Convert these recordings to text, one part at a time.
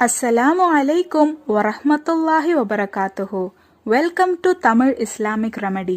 அஸ்ஸலாமு அலைக்கும் வரஹ்மத்துல்லாஹி வபரகாத்துஹு. Welcome to Tamil Islamic remedy.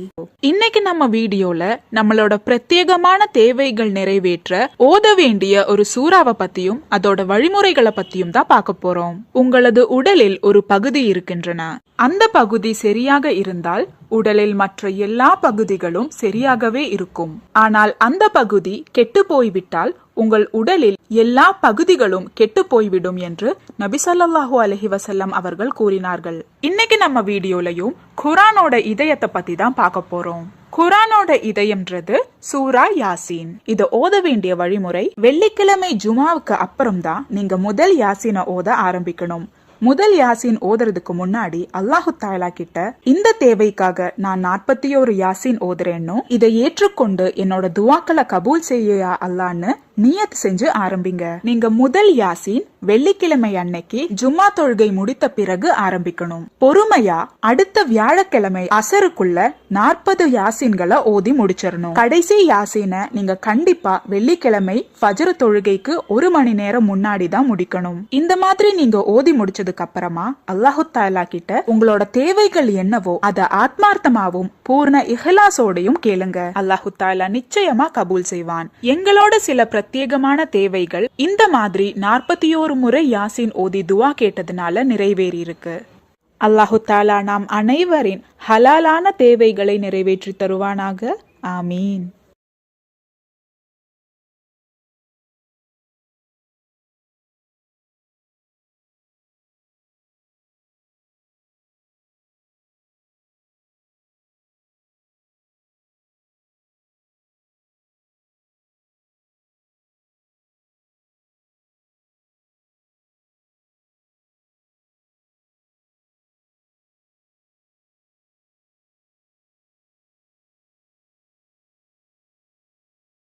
இன்னைக்கு நம்ம வீடியோல நம்மளோட பிரத்யேகமான தேவைகள் நிறைவேற்ற ஓத வேண்டிய ஒரு சூறாவை பத்தியும் அதோட வழிமுறைகளை பத்தியும் தான் பார்க்க போறோம். உங்களது உடலில் ஒரு பகுதி இருக்கின்றன. அந்த பகுதி சரியாக இருந்தால் உடலில் மற்ற எல்லா பகுதிகளும் சரியாகவே இருக்கும். ஆனால் அந்த பகுதி கெட்டு போய்விட்டால் உங்கள் உடலில் எல்லா பகுதிகளும் கெட்டு போய்விடும் என்று நபி ஸல்லல்லாஹு அலைஹி வஸல்லம் அவர்கள் கூறினார்கள். இன்னைக்கு நம்ம வீடியோலயும் குர்ஆனோட இதயத்தை பத்தி தான் பார்க்க போறோம். குர்ஆனோட இதயம்ன்றது சூரா யாசீன். இத ஓத வேண்டிய வழிமுறை: வெள்ளிக்கிழமை ஜுமாவுக்கு அப்புறம் தான் நீங்க முதல் யாசீனை ஓத ஆரம்பிக்கணும். முதல் யாசீன் ஓதுறதுக்கு முன்னாடி அல்லாஹு தஆலா கிட்ட இந்த தேவைக்காக நான் 41 யாசீன் ஓதுறேன்னு, இதை ஏற்றுக்கொண்டு என்னோட துவாக்களை கபூல் செய்யா அல்லான்னு நியத் செஞ்சு ஆரம்பிங்க. நீங்க முதல் யாசீன் வெள்ளிக்கிழமை அன்னைக்கு ஜும்மா தொழுகை முடித்த பிறகு ஆரம்பிக்கணும். பொறுமையா அடுத்த வியாழக்கிழமை அசருக்குள்ள 40 யாசீன்களை ஓதி முடிச்சிடணும். கடைசி யாசீனை நீங்க கண்டிப்பா வெள்ளிக்கிழமை ஃபஜ்ர் தொழுகைக்கு 1 மணி நேரம் முன்னாடி தான் முடிக்கணும். இந்த மாதிரி நீங்க ஓதி முடிச்சதுக்கு அப்புறமா அல்லாஹு தஆலா கிட்ட உங்களோட தேவைகள் என்னவோ அதை ஆத்மார்த்தமாவும் பூர்ண இஹ்லாஸோடையும் கேளுங்க. அல்லாஹு தஆலா நிச்சயமா கபூல் செய்வான். எங்களோட சில பிரத்யேகமான தேவைகள் இந்த மாதிரி 41 முறை யாசீன் ஓதி துவா கேட்டதுனால நிறைவேறி இருக்கு. அல்லாஹு தஆலா நாம் அனைவரின் ஹலாலான தேவைகளை நிறைவேற்றி தருவானாக. ஆமீன்.